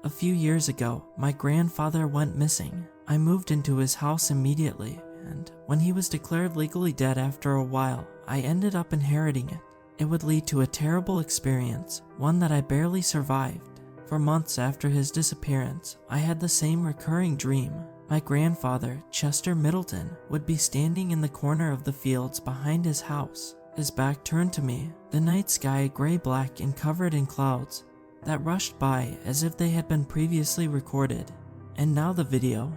A few years ago, my grandfather went missing. I moved into his house immediately, and when he was declared legally dead after a while, I ended up inheriting it. It would lead to a terrible experience, one that I barely survived. For months after his disappearance, I had the same recurring dream. My grandfather, Chester Middleton, would be standing in the corner of the fields behind his house, his back turned to me, the night sky gray-black and covered in clouds that rushed by as if they had been previously recorded. And now the video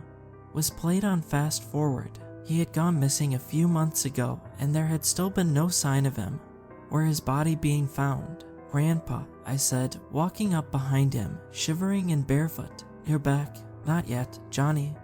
was played on fast forward. He had gone missing a few months ago, and there had still been no sign of him or his body being found. "Grandpa," I said, walking up behind him, shivering and barefoot. "You're back." "Not yet, Johnny,"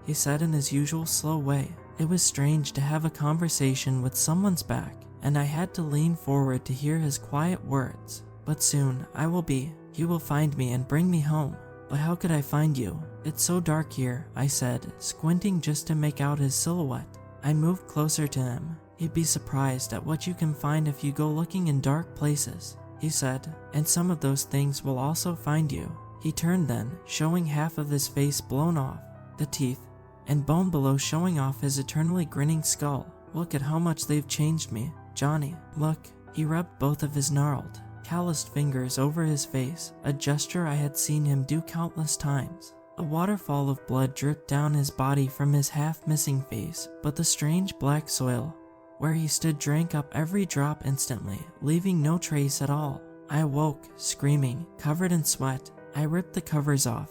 he said in his usual slow way. It was strange to have a conversation with someone's back, and I had to lean forward to hear his quiet words. "But soon, I will be. You will find me and bring me home." "But how could I find you? It's so dark here," I said, squinting just to make out his silhouette. I moved closer to him. "You'd be surprised at what you can find if you go looking in dark places," he said, "and some of those things will also find you." He turned then, showing half of his face blown off, the teeth and bone below showing off his eternally grinning skull. "Look at how much they've changed me, Johnny. Look." He rubbed both of his gnarled, calloused fingers over his face, a gesture I had seen him do countless times. A waterfall of blood dripped down his body from his half-missing face, but the strange black soil where he stood drank up every drop instantly, leaving no trace at all. I awoke, screaming, covered in sweat. I ripped the covers off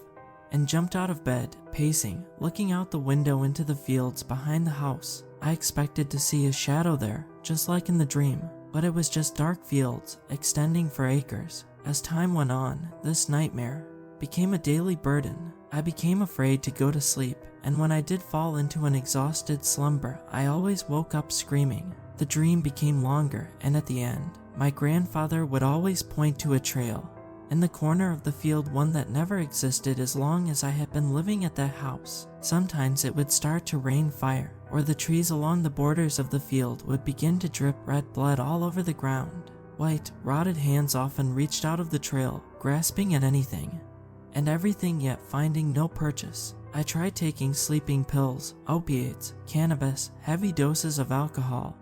and jumped out of bed, pacing, looking out the window into the fields behind the house. I expected to see a shadow there, just like in the dream, but it was just dark fields, extending for acres. As time went on, this nightmare became a daily burden. I became afraid to go to sleep, and when I did fall into an exhausted slumber, I always woke up screaming. The dream became longer, and at the end, my grandfather would always point to a trail in the corner of the field, one that never existed as long as I had been living at that house. Sometimes it would start to rain fire, or the trees along the borders of the field would begin to drip red blood all over the ground. White, rotted hands often reached out of the trail, grasping at anything and everything, yet finding no purchase. I tried taking sleeping pills, opiates, cannabis, heavy doses of alcohol,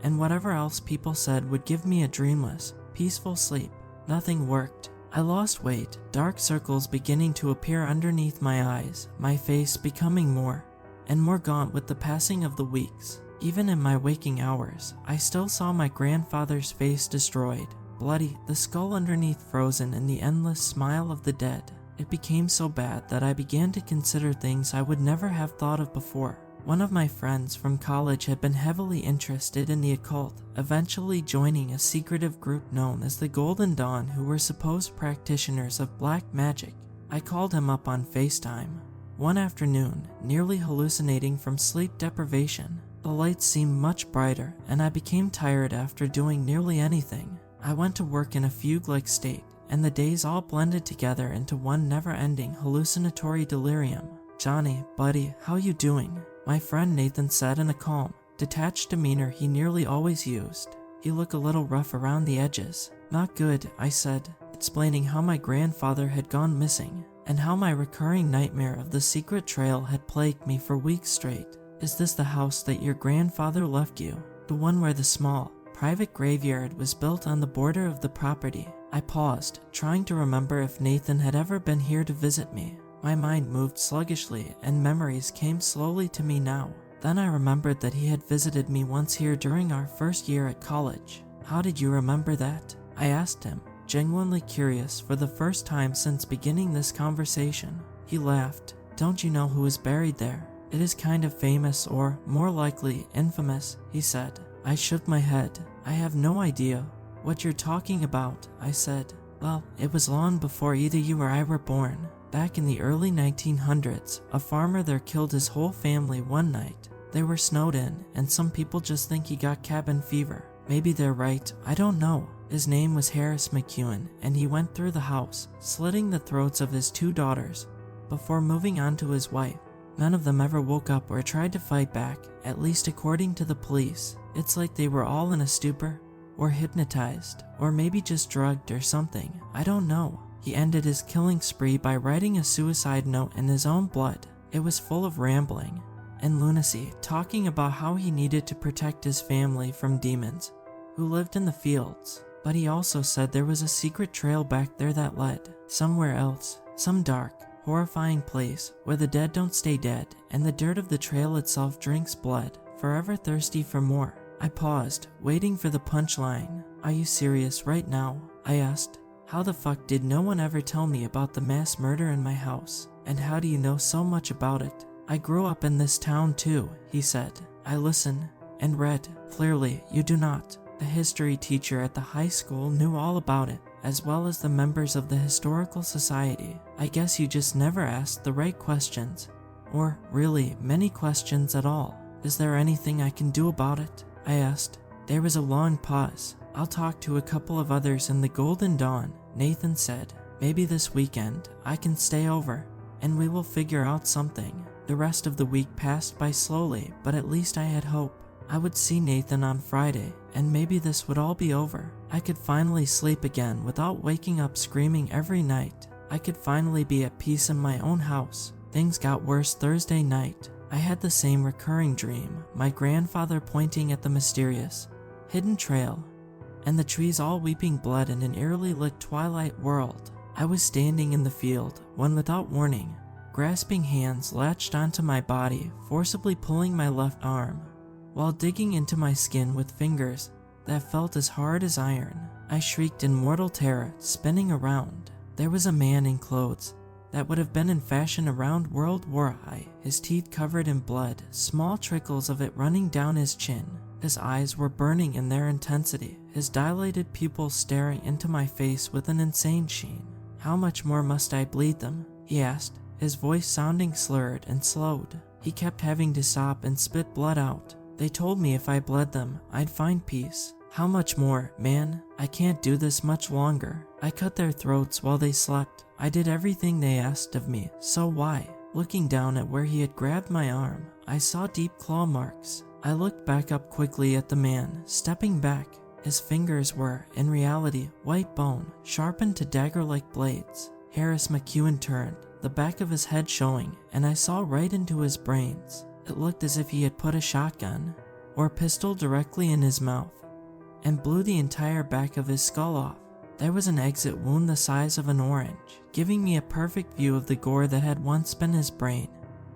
and whatever else people said would give me a dreamless, peaceful sleep. Nothing worked. I lost weight, dark circles beginning to appear underneath my eyes, my face becoming more and more gaunt with the passing of the weeks. Even in my waking hours, I still saw my grandfather's face destroyed, bloody, the skull underneath frozen in the endless smile of the dead. It became so bad that I began to consider things I would never have thought of before. One of my friends from college had been heavily interested in the occult, eventually joining a secretive group known as the Golden Dawn, who were supposed practitioners of black magic. I called him up on FaceTime one afternoon, nearly hallucinating from sleep deprivation. The lights seemed much brighter, and I became tired after doing nearly anything. I went to work in a fugue-like state, and the days all blended together into one never-ending hallucinatory delirium. "Johnny, buddy, how you doing?" my friend Nathan said in a calm, detached demeanor he nearly always used. "You look a little rough around the edges." "Not good," I said, explaining how my grandfather had gone missing, and how my recurring nightmare of the secret trail had plagued me for weeks straight. "Is this the house that your grandfather left you? The one where the small, private graveyard was built on the border of the property?" I paused, trying to remember if Nathan had ever been here to visit me. My mind moved sluggishly, and memories came slowly to me now. Then I remembered that he had visited me once here during our first year at college. "How did you remember that?" I asked him, genuinely curious for the first time since beginning this conversation. He laughed. "Don't you know who is buried there? It is kind of famous, or, more likely, infamous," he said. I shook my head. "I have no idea what you're talking about," I said. "Well, it was long before either you or I were born. Back in the early 1900s, a farmer there killed his whole family one night. They were snowed in, and some people just think he got cabin fever. Maybe they're right, I don't know. His name was Harris McEwen, and he went through the house, slitting the throats of his 2 daughters, before moving on to his wife. None of them ever woke up or tried to fight back, at least according to the police. It's like they were all in a stupor, or hypnotized, or maybe just drugged or something. I don't know. He ended his killing spree by writing a suicide note in his own blood. It was full of rambling and lunacy, talking about how he needed to protect his family from demons who lived in the fields. But he also said there was a secret trail back there that led somewhere else, some dark, horrifying place where the dead don't stay dead and the dirt of the trail itself drinks blood, forever thirsty for more. I paused, waiting for the punchline. Are you serious right now? I asked. How the fuck did no one ever tell me about the mass murder in my house? And how do you know so much about it? I grew up in this town too, he said. I listen and read. Clearly, you do not. The history teacher at the high school knew all about it, as well as the members of the historical society. I guess you just never asked the right questions. Or, really, many questions at all. Is there anything I can do about it? I asked. There was a long pause. I'll talk to a couple of others in the Golden Dawn, Nathan said. Maybe this weekend I can stay over, and we will figure out something. The rest of the week passed by slowly, but at least I had hope. I would see Nathan on Friday, and maybe this would all be over. I could finally sleep again without waking up screaming every night. I could finally be at peace in my own house. Things got worse Thursday night. I had the same recurring dream, my grandfather pointing at the mysterious, hidden trail, and the trees all weeping blood in an eerily lit twilight world. I was standing in the field when, without warning, grasping hands latched onto my body, forcibly pulling my left arm, while digging into my skin with fingers that felt as hard as iron. I shrieked in mortal terror, spinning around. There was a man in clothes that would have been in fashion around World War I, his teeth covered in blood, small trickles of it running down his chin. His eyes were burning in their intensity, his dilated pupils staring into my face with an insane sheen. How much more must I bleed them? He asked, his voice sounding slurred and slowed. He kept having to stop and spit blood out. They told me if I bled them, I'd find peace. How much more, man? I can't do this much longer. I cut their throats while they slept. I did everything they asked of me, so why? Looking down at where he had grabbed my arm, I saw deep claw marks. I looked back up quickly at the man, stepping back. His fingers were, in reality, white bone, sharpened to dagger-like blades. Harris McEwen turned, the back of his head showing, and I saw right into his brains. It looked as if he had put a shotgun or pistol directly in his mouth and blew the entire back of his skull off. There was an exit wound the size of an orange, giving me a perfect view of the gore that had once been his brain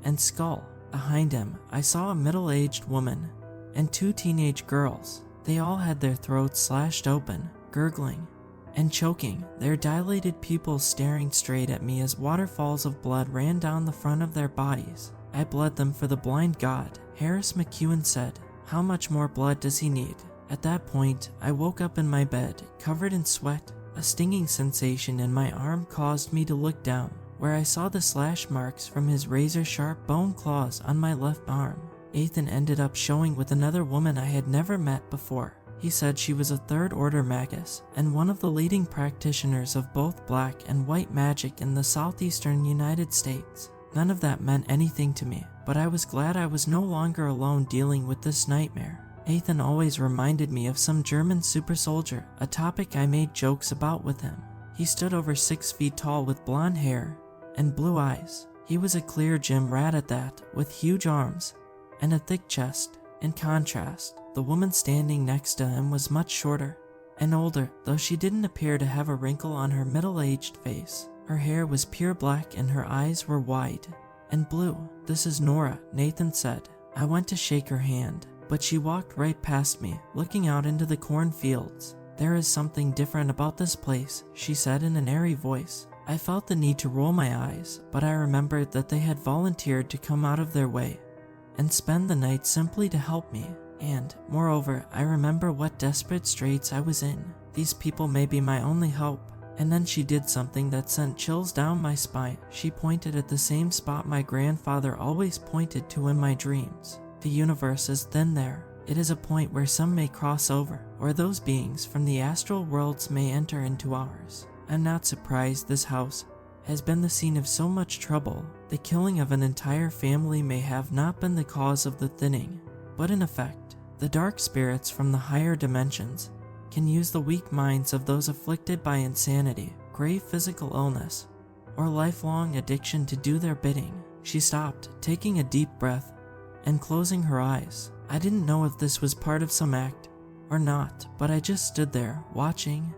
and skull. Behind him, I saw a middle-aged woman and two teenage girls. They all had their throats slashed open, gurgling and choking, their dilated pupils staring straight at me as waterfalls of blood ran down the front of their bodies. I bled them for the blind god, Harris McEwen said. How much more blood does he need? At that point, I woke up in my bed, covered in sweat. A stinging sensation in my arm caused me to look down, where I saw the slash marks from his razor-sharp bone claws on my left arm. Nathan ended up showing with another woman I had never met before. He said she was a third-order magus, and one of the leading practitioners of both black and white magic in the southeastern United States. None of that meant anything to me, but I was glad I was no longer alone dealing with this nightmare. Nathan always reminded me of some German super soldier, a topic I made jokes about with him. He stood over 6 feet tall with blonde hair and blue eyes. He was a clear gym rat at that, with huge arms and a thick chest. In contrast, the woman standing next to him was much shorter and older, though she didn't appear to have a wrinkle on her middle-aged face. Her hair was pure black and her eyes were wide and blue. This is Nora, Nathan said. I went to shake her hand, but she walked right past me, looking out into the cornfields. There is something different about this place, she said in an airy voice. I felt the need to roll my eyes, but I remembered that they had volunteered to come out of their way and spend the night simply to help me. And, moreover, I remember what desperate straits I was in. These people may be my only hope. And then she did something that sent chills down my spine. She pointed at the same spot my grandfather always pointed to in my dreams. The universe is then there. It is a point where some may cross over, or those beings from the astral worlds may enter into ours. I'm not surprised this house has been the scene of so much trouble. The killing of an entire family may have not been the cause of the thinning, but in effect, the dark spirits from the higher dimensions can use the weak minds of those afflicted by insanity grave physical illness, or lifelong addiction to do their bidding. She stopped, taking a deep breath, and closing her eyes. I didn't know if this was part of some act or not, but I just stood there, watching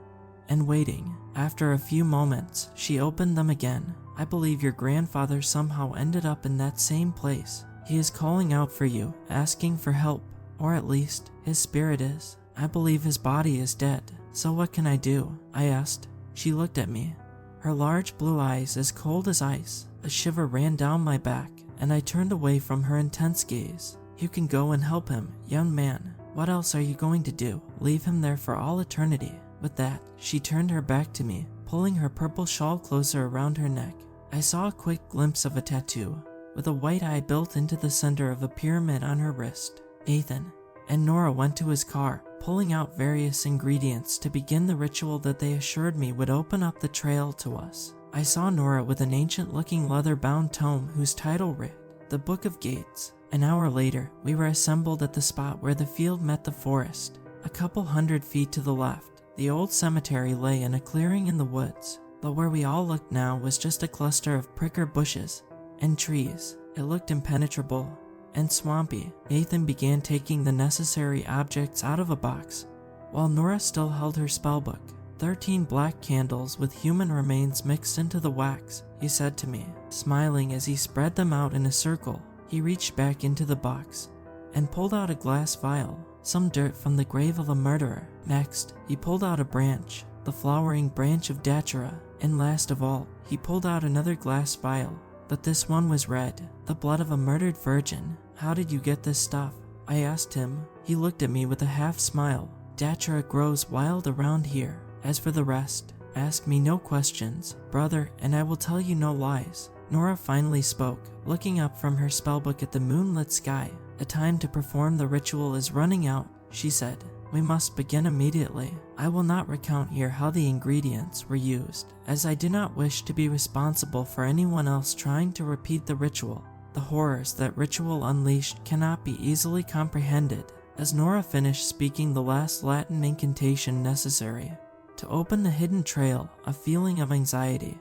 and waiting. After a few moments, she opened them again. I believe your grandfather somehow ended up in that same place. He is calling out for you, asking for help, or at least, his spirit is. I believe his body is dead. So what can I do? I asked. She looked at me, her large blue eyes as cold as ice. A shiver ran down my back, and I turned away from her intense gaze. You can go and help him, young man. What else are you going to do? Leave him there for all eternity? With that, she turned her back to me, pulling her purple shawl closer around her neck. I saw a quick glimpse of a tattoo, with a white eye built into the center of a pyramid on her wrist. Nathan and Nora went to his car, pulling out various ingredients to begin the ritual that they assured me would open up the trail to us. I saw Nora with an ancient-looking leather-bound tome whose title read, The Book of Gates. An hour later, we were assembled at the spot where the field met the forest. A couple 100 feet to the left, the old cemetery lay in a clearing in the woods, but where we all looked now was just a cluster of pricker bushes and trees. It looked impenetrable and swampy. Nathan began taking the necessary objects out of a box, while Nora still held her spellbook. 13 black candles with human remains mixed into the wax, he said to me, smiling as he spread them out in a circle. He reached back into the box and pulled out a glass vial, some dirt from the grave of a murderer. Next, he pulled out a branch, the flowering branch of Datura, and last of all, he pulled out another glass vial, but this one was red, the blood of a murdered virgin. How did you get this stuff? I asked him. He looked at me with a half smile. Datura grows wild around here. As for the rest, ask me no questions, brother, and I will tell you no lies. Nora finally spoke, looking up from her spellbook at the moonlit sky. The time to perform the ritual is running out, she said. We must begin immediately. I will not recount here how the ingredients were used, as I do not wish to be responsible for anyone else trying to repeat the ritual. The horrors that ritual unleashed cannot be easily comprehended. As Nora finished speaking the last Latin incantation necessary to open the hidden trail, a feeling of anxiety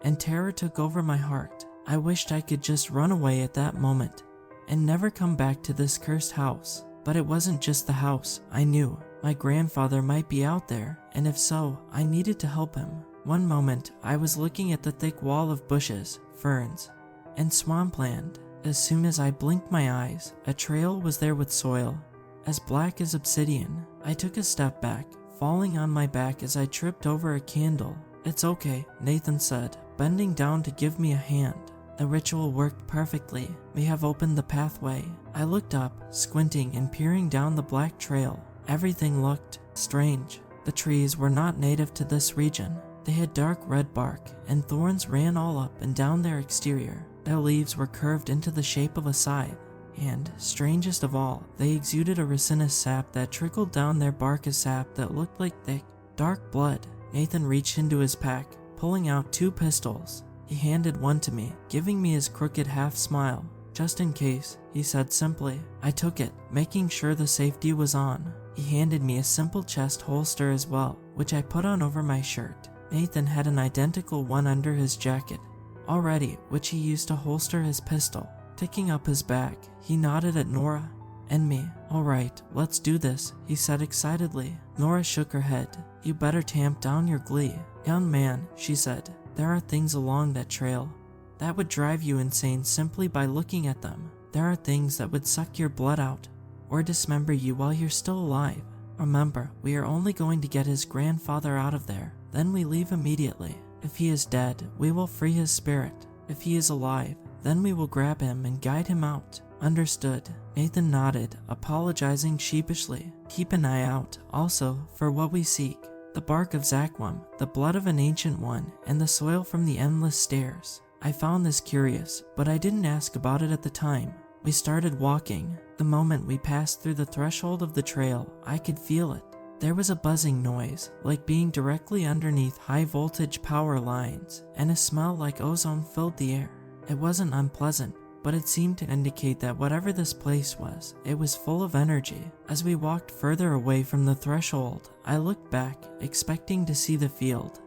and terror took over my heart. I wished I could just run away at that moment and never come back to this cursed house. But it wasn't just the house. I knew my grandfather might be out there, and if so, I needed to help him. One moment, I was looking at the thick wall of bushes, ferns, and swampland. As soon as I blinked my eyes, a trail was there with soil as black as obsidian. I took a step back, falling on my back as I tripped over a candle. It's okay, Nathan said, bending down to give me a hand. The ritual worked perfectly. We have opened the pathway. I looked up, squinting and peering down the black trail. Everything looked strange. The trees were not native to this region. They had dark red bark, and thorns ran all up and down their exterior. Their leaves were curved into the shape of a scythe, and, strangest of all, they exuded a resinous sap that trickled down their bark, a sap that looked like thick, dark blood. Nathan reached into his pack, pulling out 2 pistols. He handed one to me, giving me his crooked half smile. Just in case, he said simply. I took it, making sure the safety was on. He handed me a simple chest holster as well, which I put on over my shirt. Nathan had an identical one under his jacket already, which he used to holster his pistol. Ticking up his back, he nodded at Nora and me. All right, let's do this, he said excitedly. Nora shook her head. You better tamp down your glee. Young man, she said, there are things along that trail that would drive you insane simply by looking at them. There are things that would suck your blood out or dismember you while you're still alive. Remember, we are only going to get his grandfather out of there. Then we leave immediately. If he is dead, we will free his spirit. If he is alive, then we will grab him and guide him out. Understood. Nathan nodded, apologizing sheepishly. Keep an eye out, also, for what we seek. The bark of Zaquam, the blood of an ancient one, and the soil from the endless stairs. I found this curious, but I didn't ask about it at the time. We started walking. The moment we passed through the threshold of the trail, I could feel it. There was a buzzing noise, like being directly underneath high-voltage power lines, and a smell like ozone filled the air. It wasn't unpleasant, but it seemed to indicate that whatever this place was, it was full of energy. As we walked further away from the threshold, I looked back, expecting to see the field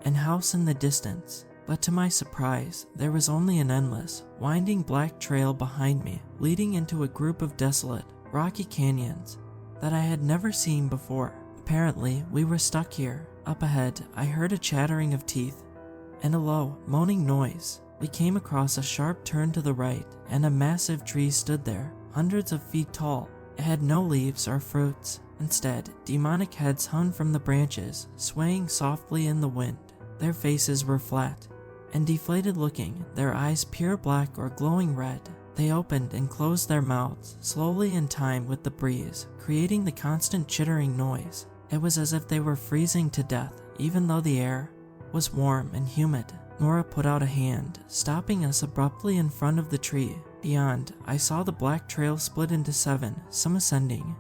and house in the distance. But to my surprise, there was only an endless, winding black trail behind me, leading into a group of desolate, rocky canyons that I had never seen before. Apparently, we were stuck here. Up ahead, I heard a chattering of teeth and a low, moaning noise. We came across a sharp turn to the right, and a massive tree stood there, hundreds of feet tall. It had no leaves or fruits. Instead, demonic heads hung from the branches, swaying softly in the wind. Their faces were flat and deflated looking, their eyes pure black or glowing red. They opened and closed their mouths, slowly in time with the breeze, creating the constant chittering noise. It was as if they were freezing to death, even though the air was warm and humid. Nora put out a hand, stopping us abruptly in front of the tree. Beyond, I saw the black trail split into 7, some ascending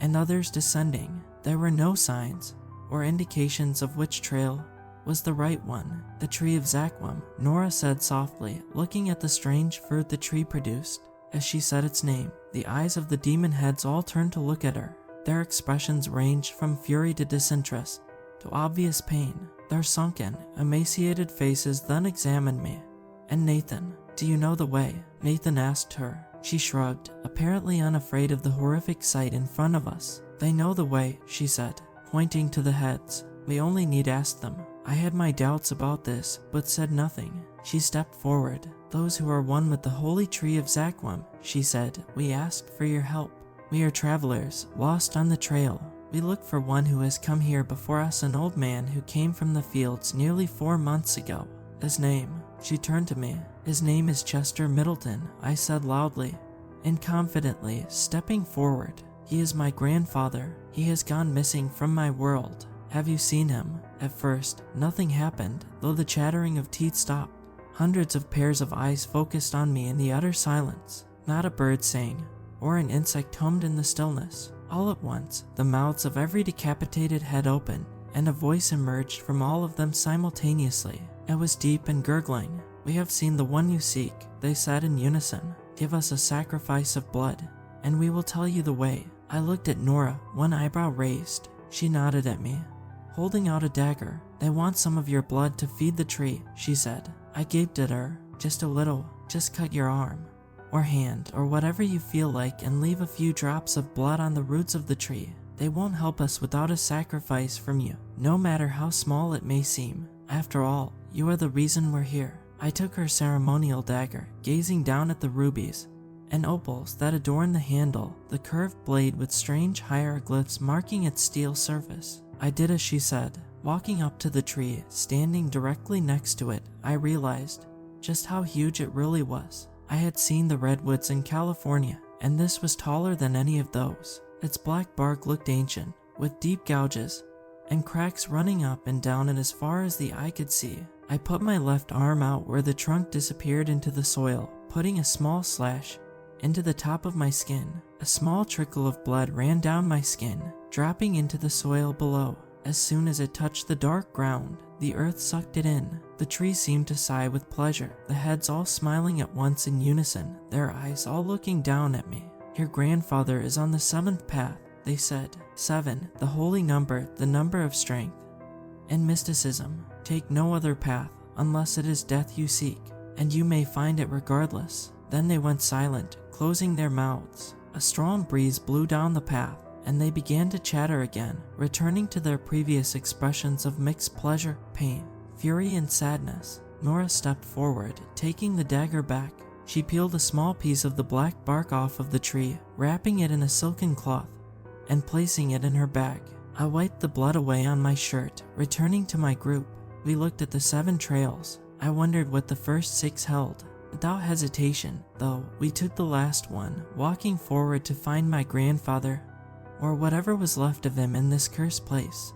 and others descending. There were no signs or indications of which trail was the right one. The tree of Zaquam, Nora said softly, looking at the strange fruit the tree produced. As she said its name, the eyes of the demon heads all turned to look at her. Their expressions ranged from fury to disinterest to obvious pain. Their sunken, emaciated faces then examined me. And Nathan, do you know the way? Nathan asked her. She shrugged, apparently unafraid of the horrific sight in front of us. They know the way, she said, pointing to the heads. We only need ask them. I had my doubts about this, but said nothing. She stepped forward. Those who are one with the holy tree of Zaquam, she said, we ask for your help. We are travelers, lost on the trail. We look for one who has come here before us, an old man who came from the fields nearly 4 months ago. His name, she turned to me. His name is Chester Middleton, I said loudly and confidently, stepping forward. He is my grandfather. He has gone missing from my world. Have you seen him? At first, nothing happened, though the chattering of teeth stopped. Hundreds of pairs of eyes focused on me in the utter silence. Not a bird sang, or an insect hummed in the stillness. All at once, the mouths of every decapitated head opened, and a voice emerged from all of them simultaneously. It was deep and gurgling. We have seen the one you seek, they said in unison. Give us a sacrifice of blood, and we will tell you the way. I looked at Nora, one eyebrow raised. She nodded at me, holding out a dagger. They want some of your blood to feed the tree, she said. I gaped at her. Just a little. Just cut your arm or hand or whatever you feel like and leave a few drops of blood on the roots of the tree. They won't help us without a sacrifice from you, no matter how small it may seem. After all, you are the reason we're here. I took her ceremonial dagger, gazing down at the rubies and opals that adorned the handle, the curved blade with strange hieroglyphs marking its steel surface. I did as she said. Walking up to the tree, standing directly next to it, I realized just how huge it really was. I had seen the redwoods in California, and this was taller than any of those. Its black bark looked ancient, with deep gouges and cracks running up and down it as far as the eye could see. I put my left arm out where the trunk disappeared into the soil, putting a small slash into the top of my skin. A small trickle of blood ran down my skin, dropping into the soil below. As soon as it touched the dark ground, the earth sucked it in. The tree seemed to sigh with pleasure, the heads all smiling at once in unison, their eyes all looking down at me. Your grandfather is on the 7th path, they said. 7, the holy number, the number of strength and mysticism. Take no other path, unless it is death you seek, and you may find it regardless. Then they went silent, closing their mouths. A strong breeze blew down the path, and they began to chatter again, returning to their previous expressions of mixed pleasure, pain, fury, and sadness. Nora stepped forward, taking the dagger back. She peeled a small piece of the black bark off of the tree, wrapping it in a silken cloth, and placing it in her bag. I wiped the blood away on my shirt, returning to my group. We looked at the 7 trails. I wondered what the first 6 held. Without hesitation, though, we took the last one, walking forward to find my grandfather, or whatever was left of him in this cursed place.